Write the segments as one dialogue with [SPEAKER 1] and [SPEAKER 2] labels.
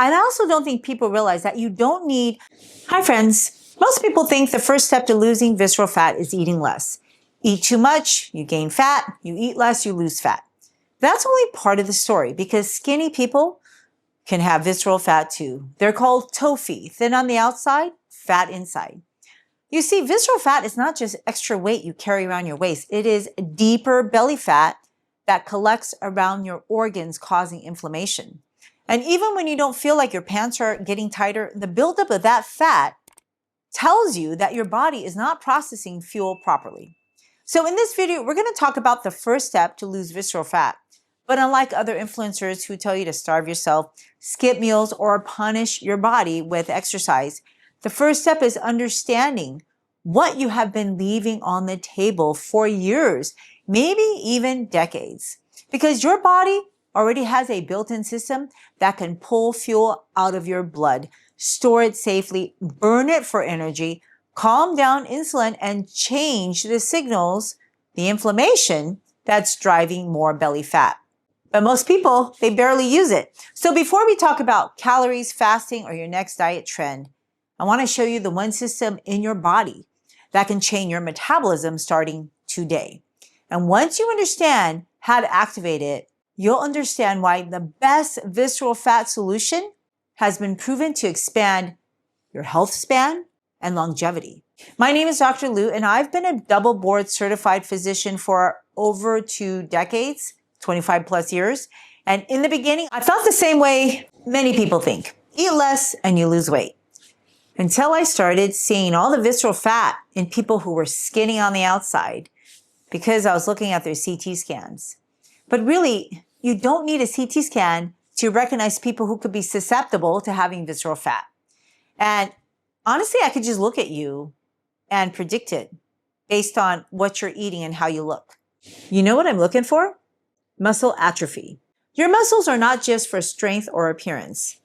[SPEAKER 1] And I also don't think people realize that you don't need, hi friends, most people think the first step to losing visceral fat is eating less. Eat too much, you gain fat. You eat less, you lose fat. That's only part of the story because skinny people can have visceral fat too. They're called TOFI, thin on the outside, fat inside. You see, visceral fat is not just extra weight you carry around your waist. It is deeper belly fat that collects around your organs, causing inflammation. And even when you don't feel like your pants are getting tighter, the buildup of that fat tells you that your body is not processing fuel properly. So in this video, we're going to talk about the first step to lose visceral fat. But unlike other influencers who tell you to starve yourself, skip meals, or punish your body with exercise, the first step is understanding what you have been leaving on the table for years, maybe even decades. Because your body already has a built-in system that can pull fuel out of your blood, store it safely, burn it for energy, calm down insulin, and change the signals, the inflammation that's driving more belly fat. But most people, they barely use it. So before we talk about calories, fasting, or your next diet trend, I want to show you the one system in your body that can change your metabolism starting today. And once you understand how to activate it, you'll understand why the best visceral fat solution has been proven to expand your health span and longevity. My name is Dr. Lou, and I've been a double board certified physician for over 2 decades, 25 plus years. And in the beginning, I felt the same way many people think. Eat less and you lose weight. Until I started seeing all the visceral fat in people who were skinny on the outside because I was looking at their CT scans. But really, you don't need a CT scan to recognize people who could be susceptible to having visceral fat. And honestly, I could just look at you and predict it based on what you're eating and how you look. You know what I'm looking for? Muscle atrophy. Your muscles are not just for strength or appearance.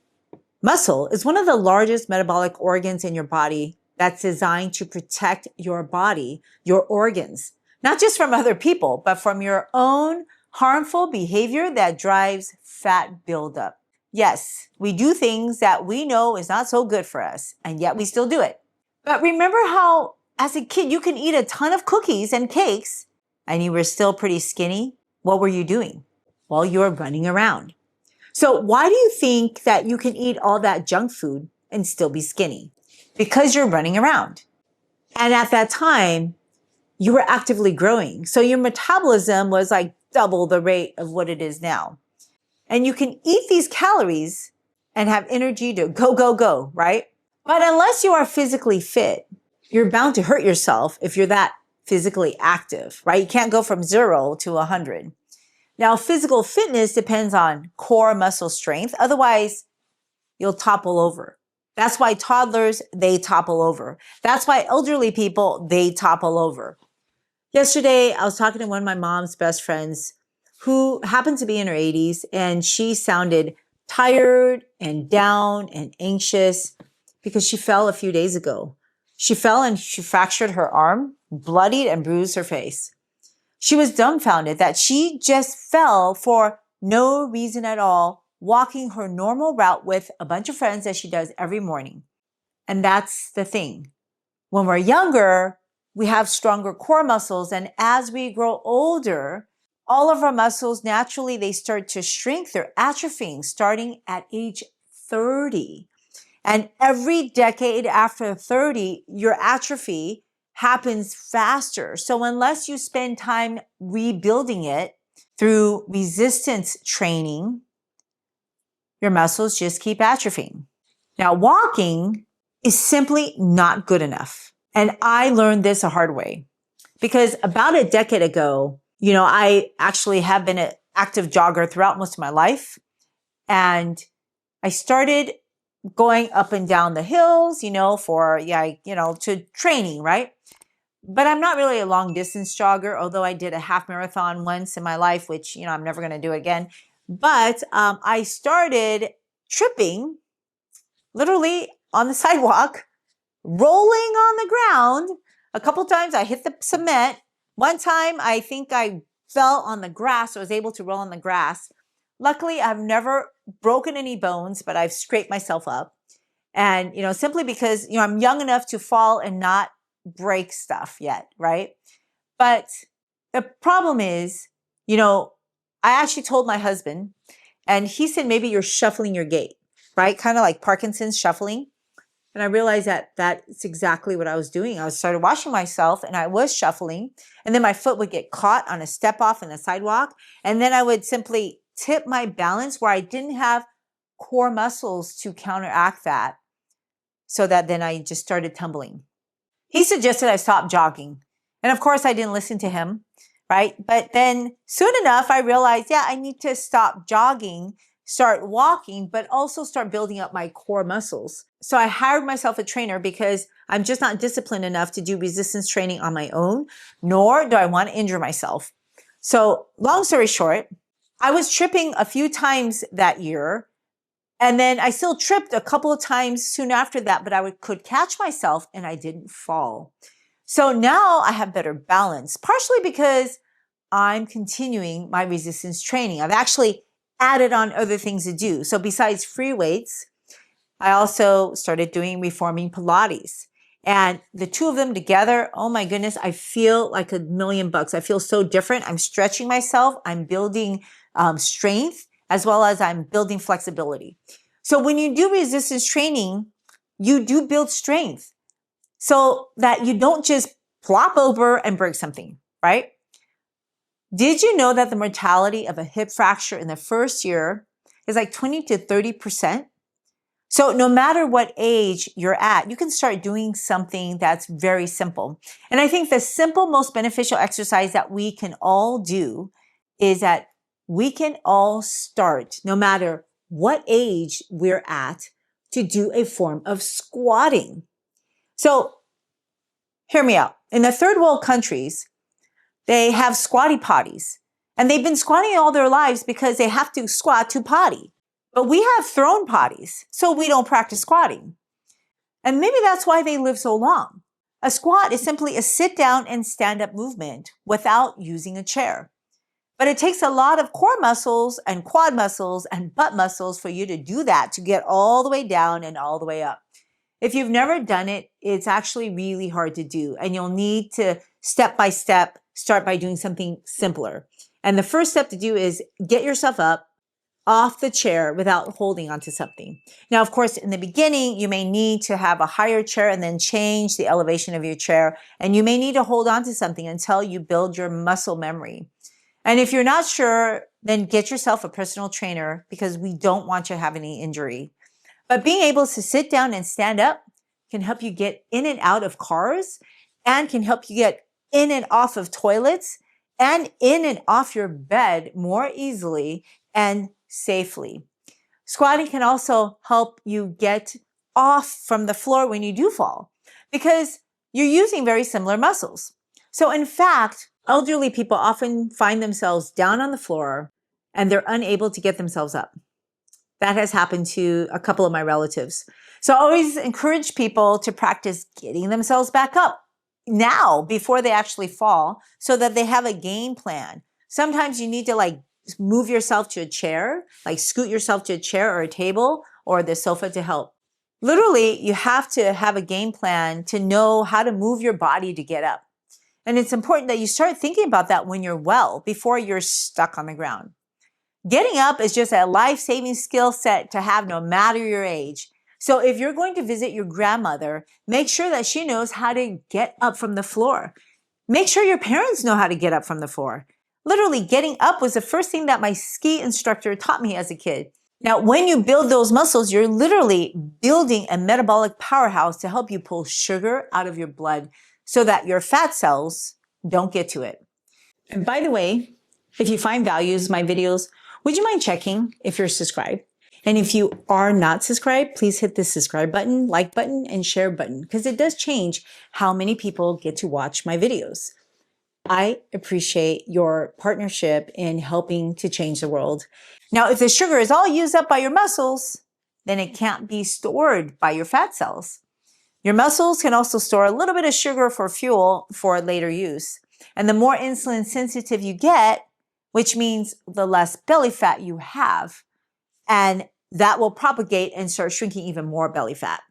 [SPEAKER 1] Muscle is one of the largest metabolic organs in your body that's designed to protect your body, your organs, not just from other people, but from your own harmful behavior that drives fat buildup. Yes, we do things that we know is not so good for us, and yet we still do it. But remember how, as a kid, you can eat a ton of cookies and cakes, and you were still pretty skinny? What were you doing? Well, you were running around. So why do you think that you can eat all that junk food and still be skinny? Because you're running around. And at that time, you were actively growing. So your metabolism was like double the rate of what it is now. And you can eat these calories and have energy to go, go, go, right? But unless you are physically fit, you're bound to hurt yourself if you're that physically active, right? You can't go from 0 to 100. Now, physical fitness depends on core muscle strength. Otherwise, you'll topple over. That's why toddlers, they topple over. That's why elderly people, they topple over. Yesterday, I was talking to one of my mom's best friends who happened to be in her 80s, and she sounded tired and down and anxious because she fell a few days ago. She fell and she fractured her arm, bloodied and bruised her face. She was dumbfounded that she just fell for no reason at all, walking her normal route with a bunch of friends as she does every morning. And that's the thing. When we're younger, we have stronger core muscles. And as we grow older, all of our muscles, naturally, they start to shrink. They're atrophying starting at age 30. And every decade after 30, your atrophy happens faster. So unless you spend time rebuilding it through resistance training, your muscles just keep atrophying. Now, walking is simply not good enough. And I learned this a hard way because about a decade ago, I actually have been an active jogger throughout most of my life. And I started going up and down the hills, to training, right? But I'm not really a long distance jogger, although I did a half marathon once in my life, which, I'm never going to do again. But I started tripping literally on the sidewalk, rolling on the ground. A couple times I hit the cement. One time I think I fell on the grass. I was able to roll on the grass. Luckily, I've never broken any bones, but I've scraped myself up. And, simply because, I'm young enough to fall and not break stuff yet, right? But the problem is, I actually told my husband, and he said, maybe you're shuffling your gait, right? Kind of like Parkinson's shuffling. And I realized that that's exactly what I was doing. I started washing myself and I was shuffling. And then my foot would get caught on a step off in the sidewalk. And then I would simply tip my balance where I didn't have core muscles to counteract that. So that then I just started tumbling. He suggested I stop jogging. And of course, I didn't listen to him, right? But then soon enough, I realized, I need to stop jogging, start walking, but also start building up my core muscles. So I hired myself a trainer because I'm just not disciplined enough to do resistance training on my own, nor do I want to injure myself. So long story short, I was tripping a few times that year. And then I still tripped a couple of times soon after that, but I could catch myself and I didn't fall. So now I have better balance, partially because I'm continuing my resistance training. I've actually added on other things to do. So besides free weights, I also started doing reforming Pilates. And the two of them together, oh my goodness, I feel like $1,000,000. I feel so different. I'm stretching myself. I'm building strength, as well as I'm building flexibility. So when you do resistance training, you do build strength so that you don't just plop over and break something, right? Did you know that the mortality of a hip fracture in the first year is like 20 to 30%? So no matter what age you're at, you can start doing something that's very simple. And I think the simple, most beneficial exercise that we can all do is that we can all start, no matter what age we're at, to do a form of squatting. So hear me out. In the third world countries, they have squatty potties. And they've been squatting all their lives because they have to squat to potty. But we have thrown potties, so we don't practice squatting. And maybe that's why they live so long. A squat is simply a sit down and stand up movement without using a chair. But it takes a lot of core muscles and quad muscles and butt muscles for you to do that, to get all the way down and all the way up. If you've never done it, it's actually really hard to do. And you'll need to step by step start by doing something simpler. And the first step to do is get yourself up off the chair without holding onto something. Now, of course, in the beginning, you may need to have a higher chair and then change the elevation of your chair. And you may need to hold onto something until you build your muscle memory. And if you're not sure, then get yourself a personal trainer because we don't want you to have any injury. But being able to sit down and stand up can help you get in and out of cars and can help you get in and off of toilets and in and off your bed more easily and safely. Squatting can also help you get off from the floor when you do fall because you're using very similar muscles. So in fact, elderly people often find themselves down on the floor and they're unable to get themselves up. That has happened to a couple of my relatives. So I always encourage people to practice getting themselves back up now before they actually fall so that they have a game plan. Sometimes you need to move yourself to a chair, scoot yourself to a chair or a table or the sofa to help. Literally, you have to have a game plan to know how to move your body to get up. And it's important that you start thinking about that when you're well, before you're stuck on the ground. Getting up is just a life-saving skill set to have no matter your age. So if you're going to visit your grandmother, make sure that she knows how to get up from the floor. Make sure your parents know how to get up from the floor. Literally, getting up was the first thing that my ski instructor taught me as a kid. Now, when you build those muscles, you're literally building a metabolic powerhouse to help you pull sugar out of your blood so that your fat cells don't get to it. And by the way, if you find values in my videos, would you mind checking if you're subscribed? And if you are not subscribed, please hit the subscribe button, like button, and share button, because it does change how many people get to watch my videos. I appreciate your partnership in helping to change the world. Now, if the sugar is all used up by your muscles, then it can't be stored by your fat cells. Your muscles can also store a little bit of sugar for fuel for later use. And the more insulin sensitive you get, which means the less belly fat you have, and that will propagate and start shrinking even more belly fat.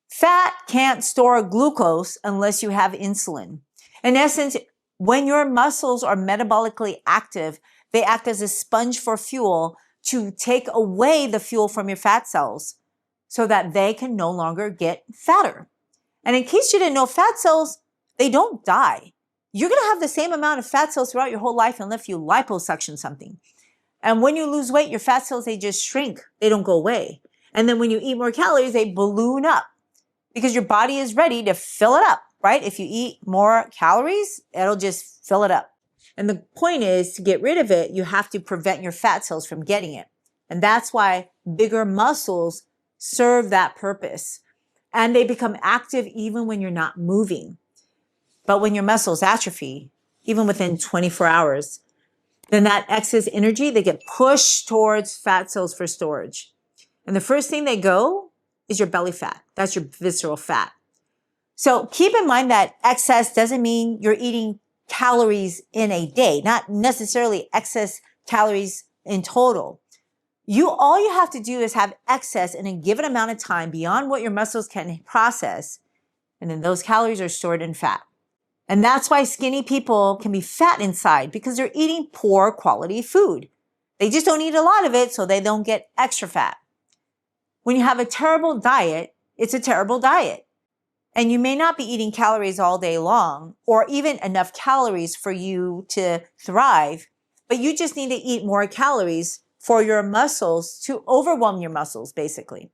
[SPEAKER 1] Fat can't store glucose unless you have insulin. In essence, when your muscles are metabolically active, they act as a sponge for fuel to take away the fuel from your fat cells so that they can no longer get fatter. And in case you didn't know, fat cells, they don't die. You're going to have the same amount of fat cells throughout your whole life unless you liposuction something. And when you lose weight, your fat cells, they just shrink. They don't go away. And then when you eat more calories, they balloon up because your body is ready to fill it up, right? If you eat more calories, it'll just fill it up. And the point is, to get rid of it, you have to prevent your fat cells from getting it. And that's why bigger muscles serve that purpose. And they become active even when you're not moving. But when your muscles atrophy, even within 24 hours, then that excess energy, they get pushed towards fat cells for storage. And the first thing they go is your belly fat. That's your visceral fat. So keep in mind that excess doesn't mean you're eating calories in a day, not necessarily excess calories in total. All you have to do is have excess in a given amount of time beyond what your muscles can process. And then those calories are stored in fat. And that's why skinny people can be fat inside, because they're eating poor quality food. They just don't eat a lot of it, so they don't get extra fat. When you have a terrible diet, it's a terrible diet. And you may not be eating calories all day long, or even enough calories for you to thrive, but you just need to eat more calories for your muscles to overwhelm your muscles, basically.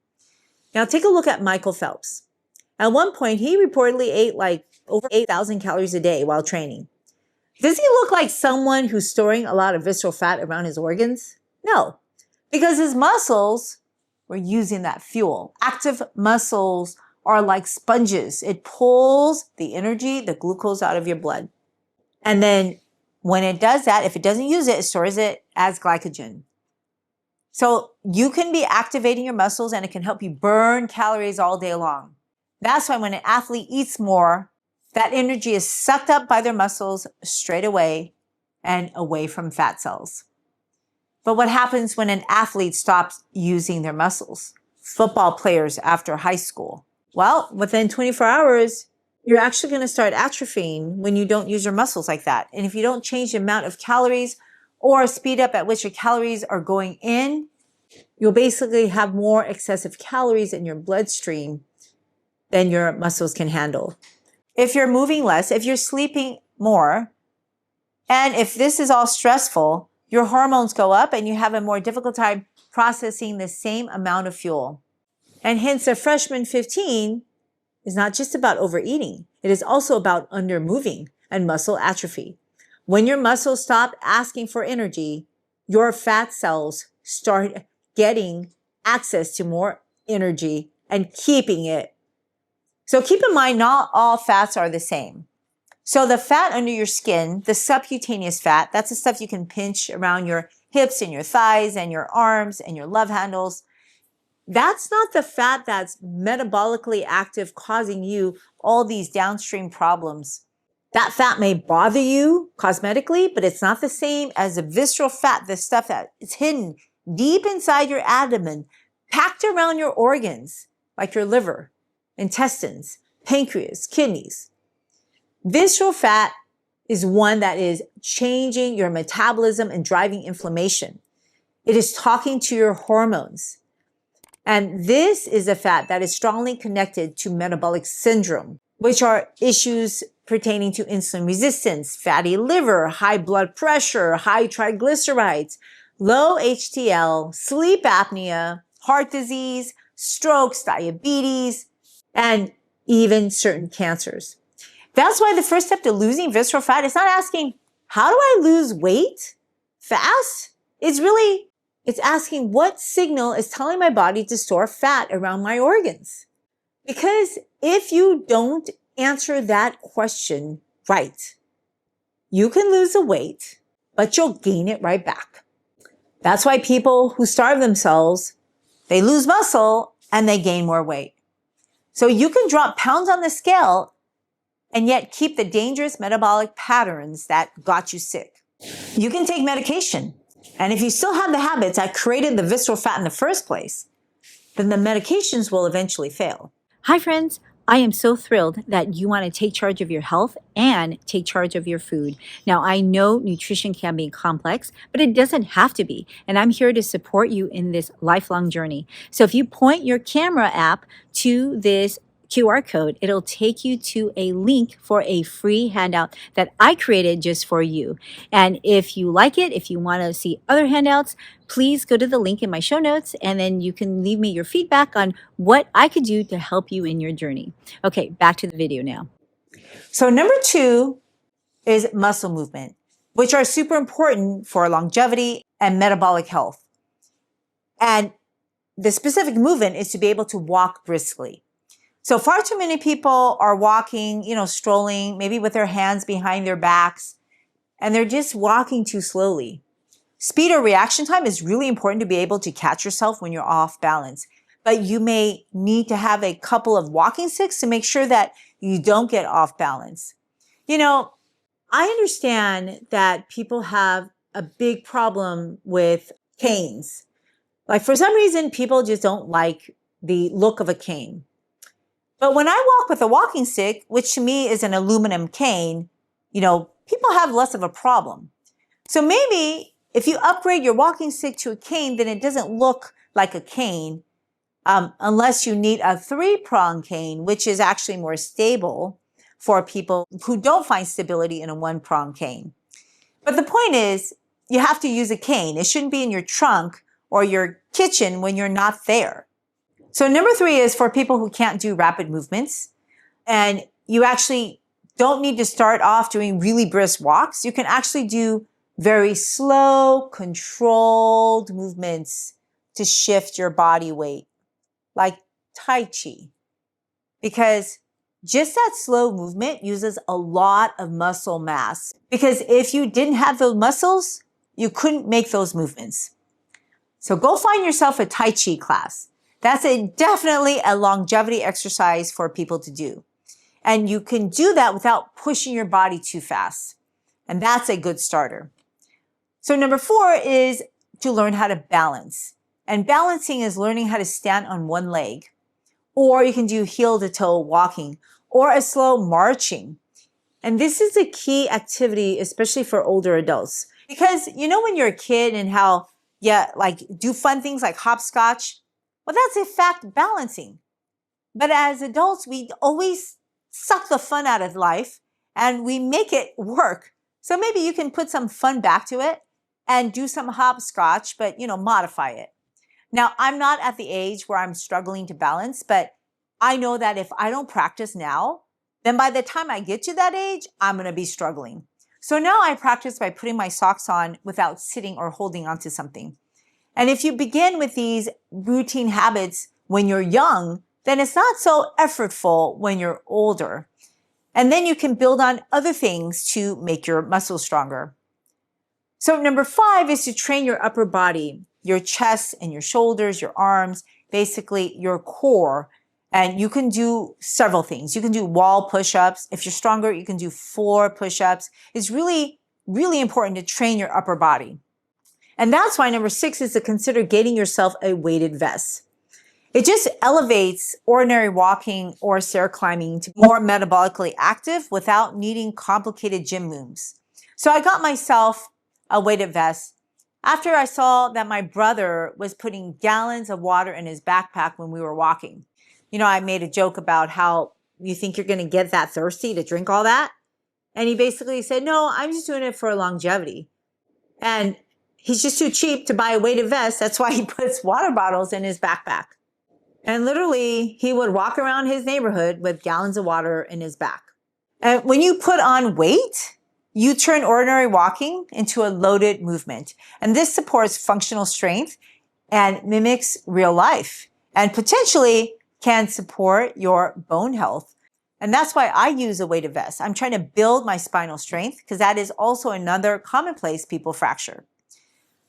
[SPEAKER 1] Now take a look at Michael Phelps. At one point, he reportedly ate like over 8,000 calories a day while training. Does he look like someone who's storing a lot of visceral fat around his organs? No, because his muscles were using that fuel. Active muscles are like sponges. It pulls the energy, the glucose out of your blood. And then when it does that, if it doesn't use it, it stores it as glycogen. So you can be activating your muscles and it can help you burn calories all day long. That's why when an athlete eats more, that energy is sucked up by their muscles straight away and away from fat cells. But what happens when an athlete stops using their muscles? Football players after high school. Well, within 24 hours, you're actually going to start atrophying when you don't use your muscles like that. And if you don't change the amount of calories or speed up at which your calories are going in, you'll basically have more excessive calories in your bloodstream than your muscles can handle. If you're moving less, if you're sleeping more, and if this is all stressful, your hormones go up and you have a more difficult time processing the same amount of fuel. And hence, a freshman 15 is not just about overeating. It is also about undermoving and muscle atrophy. When your muscles stop asking for energy, your fat cells start getting access to more energy and keeping it. So keep in mind, not all fats are the same. So the fat under your skin, the subcutaneous fat, that's the stuff you can pinch around your hips and your thighs and your arms and your love handles. That's not the fat that's metabolically active, causing you all these downstream problems. That fat may bother you cosmetically, but it's not the same as the visceral fat, the stuff that is hidden deep inside your abdomen, packed around your organs, like your liver, intestines, pancreas, kidneys. Visceral fat is one that is changing your metabolism and driving inflammation. It is talking to your hormones. And this is a fat that is strongly connected to metabolic syndrome, which are issues pertaining to insulin resistance, fatty liver, high blood pressure, high triglycerides, low HDL, sleep apnea, heart disease, strokes, diabetes, and even certain cancers. That's why the first step to losing visceral fat is not asking, how do I lose weight fast? It's asking, what signal is telling my body to store fat around my organs? Because if you don't answer that question right, you can lose the weight, but you'll gain it right back. That's why people who starve themselves, they lose muscle and they gain more weight. So you can drop pounds on the scale and yet keep the dangerous metabolic patterns that got you sick. You can take medication. And if you still have the habits that created the visceral fat in the first place, then the medications will eventually fail.
[SPEAKER 2] Hi, friends. I am so thrilled that you want to take charge of your health and take charge of your food. Now, I know nutrition can be complex, but it doesn't have to be. And I'm here to support you in this lifelong journey. So if you point your camera app to this QR code, it'll take you to a link for a free handout that I created just for you. And if you like it, if you want to see other handouts, please go to the link in my show notes, and then you can leave me your feedback on what I could do to help you in your journey. Okay, back to the video now.
[SPEAKER 1] So number 2 is muscle movement, which are super important for longevity and metabolic health. And the specific movement is to be able to walk briskly. So far too many people are walking, strolling, maybe with their hands behind their backs, and they're just walking too slowly. Speed or reaction time is really important to be able to catch yourself when you're off balance. But you may need to have a couple of walking sticks to make sure that you don't get off balance. I understand that people have a big problem with canes. Like for some reason, people just don't like the look of a cane. But when I walk with a walking stick, which to me is an aluminum cane, people have less of a problem. So maybe if you upgrade your walking stick to a cane, then it doesn't look like a cane, unless you need a 3-prong cane, which is actually more stable for people who don't find stability in a 1-prong cane. But the point is, you have to use a cane. It shouldn't be in your trunk or your kitchen when you're not there. So number 3 is for people who can't do rapid movements, and you actually don't need to start off doing really brisk walks. You can actually do very slow, controlled movements to shift your body weight, like Tai Chi. Because just that slow movement uses a lot of muscle mass. Because if you didn't have those muscles, you couldn't make those movements. So go find yourself a Tai Chi class. That's definitely a longevity exercise for people to do. And you can do that without pushing your body too fast. And that's a good starter. So number 4 is to learn how to balance. And balancing is learning how to stand on one leg. Or you can do heel to toe walking or a slow marching. And this is a key activity, especially for older adults. Because when you're a kid and how, do fun things like hopscotch, well, that's in fact balancing. But as adults, we always suck the fun out of life and we make it work. So maybe you can put some fun back to it and do some hopscotch, but, modify it. Now, I'm not at the age where I'm struggling to balance, but I know that if I don't practice now, then by the time I get to that age, I'm going to be struggling. So now I practice by putting my socks on without sitting or holding onto something. And if you begin with these routine habits when you're young, then it's not so effortful when you're older. And then you can build on other things to make your muscles stronger. So number 5 is to train your upper body, your chest and your shoulders, your arms, basically your core. And you can do several things. You can do wall push-ups. If you're stronger, you can do 4 push-ups. It's really, really important to train your upper body. And that's why number 6 is to consider getting yourself a weighted vest. It just elevates ordinary walking or stair climbing to be more metabolically active without needing complicated gym moves. So I got myself a weighted vest after I saw that my brother was putting gallons of water in his backpack when we were walking. I made a joke about how you think you're going to get that thirsty to drink all that. And he basically said, no, I'm just doing it for longevity. And he's just too cheap to buy a weighted vest. That's why he puts water bottles in his backpack. And literally, he would walk around his neighborhood with gallons of water in his back. And when you put on weight, you turn ordinary walking into a loaded movement. And this supports functional strength and mimics real life and potentially can support your bone health. And that's why I use a weighted vest. I'm trying to build my spinal strength because that is also another common place people fracture.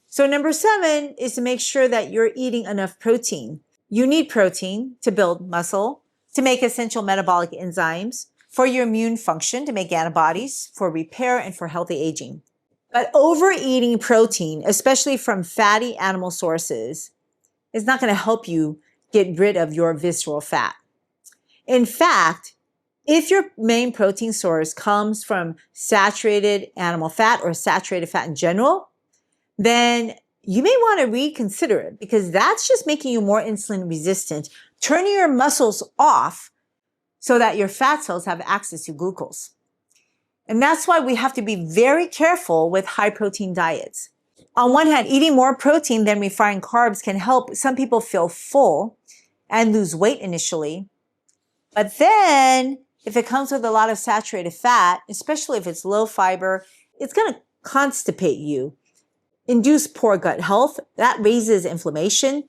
[SPEAKER 1] So number 7 is to make sure that you're eating enough protein. You need protein to build muscle, to make essential metabolic enzymes, for your immune function, to make antibodies, for repair, and for healthy aging. But overeating protein, especially from fatty animal sources, is not going to help you get rid of your visceral fat. In fact, if your main protein source comes from saturated animal fat or saturated fat in general, then you may want to reconsider it because that's just making you more insulin resistant, turning your muscles off so that your fat cells have access to glucose. And that's why we have to be very careful with high protein diets. On one hand, eating more protein than refined carbs can help some people feel full and lose weight initially. But then if it comes with a lot of saturated fat, especially if it's low fiber, it's going to constipate you, induce poor gut health. That raises inflammation.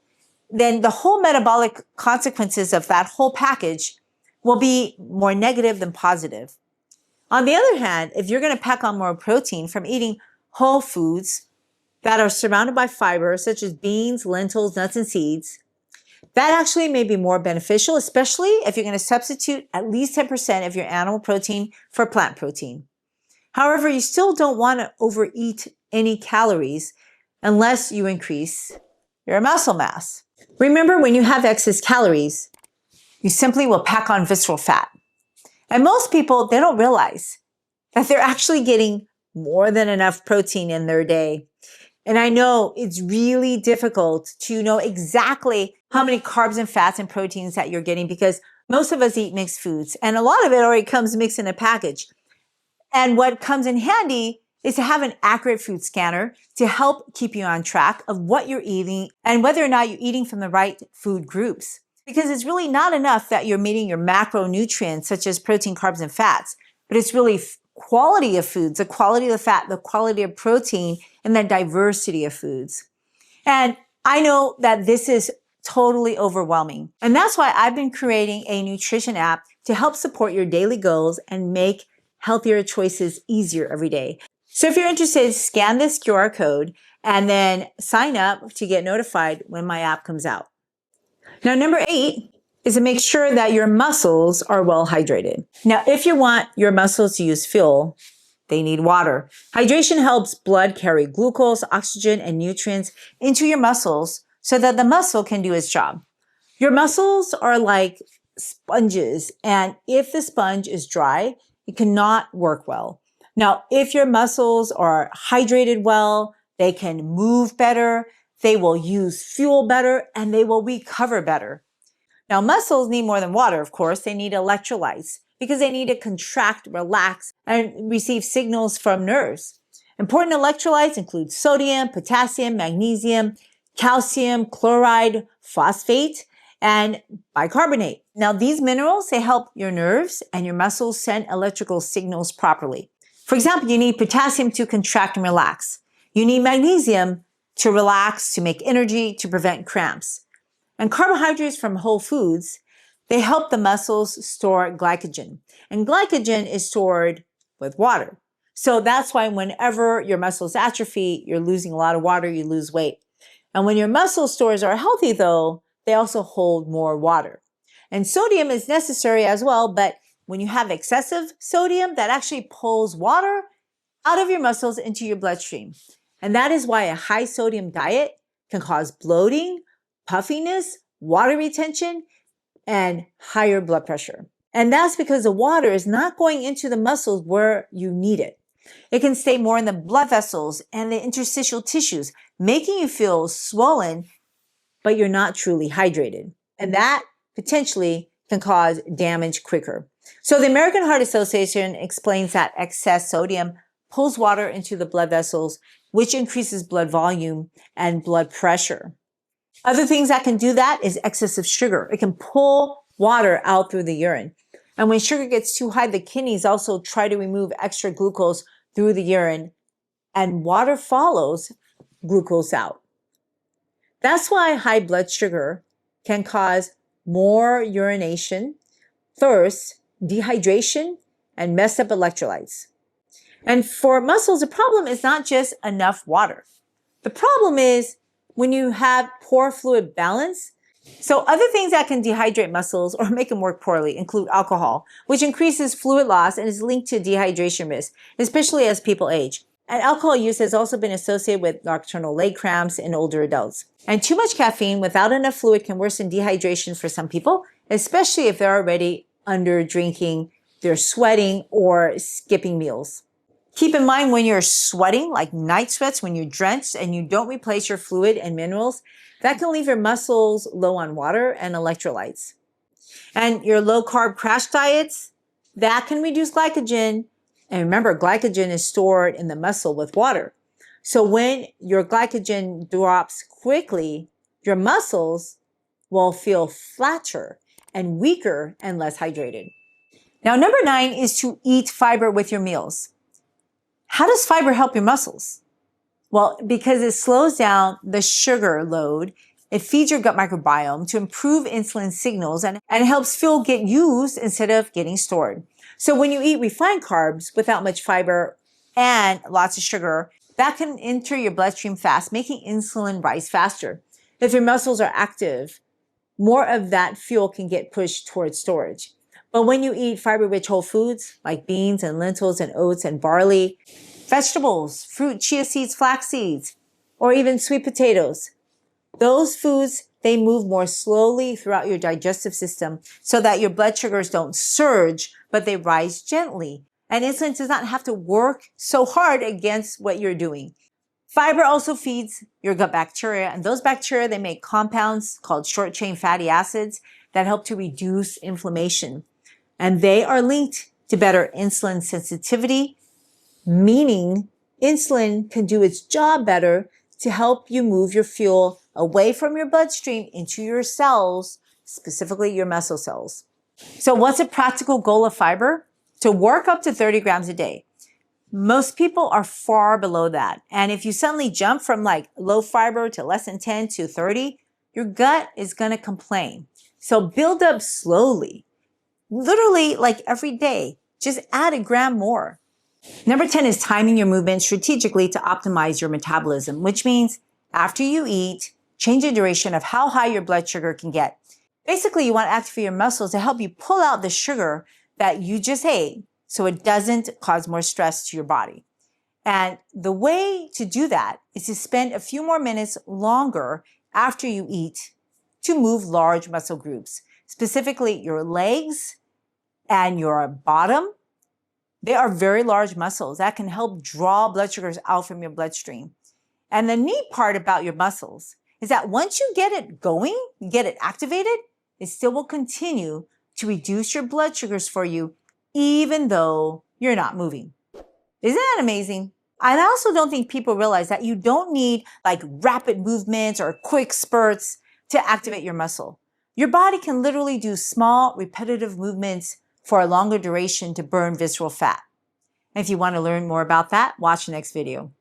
[SPEAKER 1] Then the whole metabolic consequences of that whole package will be more negative than positive. On the other hand, if you're going to pack on more protein from eating whole foods that are surrounded by fiber, such as beans, lentils, nuts, and seeds, that actually may be more beneficial, especially if you're going to substitute at least 10% of your animal protein for plant protein. However, you still don't want to overeat any calories unless you increase your muscle mass. Remember, when you have excess calories, you simply will pack on visceral fat. And most people, they don't realize that they're actually getting more than enough protein in their day. And I know it's really difficult to know exactly how many carbs and fats and proteins that you're getting because most of us eat mixed foods and a lot of it already comes mixed in a package. And what comes in handy is to have an accurate food scanner to help keep you on track of what you're eating and whether or not you're eating from the right food groups. Because it's really not enough that you're meeting your macronutrients such as protein, carbs, and fats, but it's really quality of foods, the quality of the fat, the quality of protein, and the diversity of foods. And I know that this is totally overwhelming. And that's why I've been creating a nutrition app to help support your daily goals and make healthier choices easier every day. So if you're interested, scan this QR code and then sign up to get notified when my app comes out. Now, number 8 is to make sure that your muscles are well hydrated. Now, if you want your muscles to use fuel, they need water. Hydration helps blood carry glucose, oxygen, and nutrients into your muscles so that the muscle can do its job. Your muscles are like sponges, and if the sponge is dry, it cannot work well. Now, if your muscles are hydrated well, they can move better, they will use fuel better, and they will recover better. Now, muscles need more than water, of course. They need electrolytes because they need to contract, relax, and receive signals from nerves. Important electrolytes include sodium, potassium, magnesium, calcium, chloride, phosphate, and bicarbonate. Now, these minerals, they help your nerves and your muscles send electrical signals properly. For example, you need potassium to contract and relax. You need magnesium to relax, to make energy, to prevent cramps. And carbohydrates from whole foods, they help the muscles store glycogen. And glycogen is stored with water. So that's why whenever your muscles atrophy, you're losing a lot of water, you lose weight. And when your muscle stores are healthy though, they also hold more water. And sodium is necessary as well, but when you have excessive sodium, that actually pulls water out of your muscles into your bloodstream. And that is why a high sodium diet can cause bloating, puffiness, water retention, and higher blood pressure. And that's because the water is not going into the muscles where you need it. It can stay more in the blood vessels and the interstitial tissues, making you feel swollen, but you're not truly hydrated. And that potentially can cause damage quicker. So the American Heart Association explains that excess sodium pulls water into the blood vessels, which increases blood volume and blood pressure. Other things that can do that is excessive sugar. It can pull water out through the urine. And when sugar gets too high, the kidneys also try to remove extra glucose through the urine, and water follows glucose out. That's why high blood sugar can cause more urination, thirst, dehydration, and messed up electrolytes. And for muscles, the problem is not just enough water. The problem is when you have poor fluid balance. So other things that can dehydrate muscles or make them work poorly include alcohol, which increases fluid loss and is linked to dehydration risk, especially as people age. And alcohol use has also been associated with nocturnal leg cramps in older adults. And too much caffeine without enough fluid can worsen dehydration for some people, especially if they're already under drinking, they're sweating, or skipping meals. Keep in mind when you're sweating, like night sweats, when you're drenched and you don't replace your fluid and minerals, that can leave your muscles low on water and electrolytes. And your low carb crash diets, that can reduce glycogen. And remember, glycogen is stored in the muscle with water. So when your glycogen drops quickly, your muscles will feel flatter and weaker and less hydrated. Now, number 9 is to eat fiber with your meals. How does fiber help your muscles? Well, because it slows down the sugar load, it feeds your gut microbiome to improve insulin signals and helps fuel get used instead of getting stored. So when you eat refined carbs without much fiber and lots of sugar, that can enter your bloodstream fast, making insulin rise faster. If your muscles are active, more of that fuel can get pushed towards storage. But when you eat fiber-rich whole foods like beans and lentils and oats and barley, vegetables, fruit, chia seeds, flax seeds, or even sweet potatoes, those foods, they move more slowly throughout your digestive system so that your blood sugars don't surge, but they rise gently. And insulin does not have to work so hard against what you're doing. Fiber also feeds your gut bacteria, and those bacteria, they make compounds called short-chain fatty acids that help to reduce inflammation. And they are linked to better insulin sensitivity, meaning insulin can do its job better to help you move your fuel away from your bloodstream into your cells, specifically your muscle cells. So what's a practical goal of fiber? To work up to 30 grams a day. Most people are far below that. And if you suddenly jump from like low fiber to less than 10 to 30, your gut is going to complain. So build up slowly. Literally like every day, just add a gram more. Number 10 is timing your movement strategically to optimize your metabolism, which means after you eat, change the duration of how high your blood sugar can get. Basically, you want to activate your muscles to help you pull out the sugar that you just ate so it doesn't cause more stress to your body. And the way to do that is to spend a few more minutes longer after you eat to move large muscle groups, specifically your legs and your bottom. They are very large muscles that can help draw blood sugars out from your bloodstream. And the neat part about your muscles is that once you get it going, you get it activated, it still will continue to reduce your blood sugars for you, even though you're not moving. Isn't that amazing? And I also don't think people realize that you don't need like rapid movements or quick spurts to activate your muscle. Your body can literally do small, repetitive movements for a longer duration to burn visceral fat. And if you want to learn more about that, watch the next video.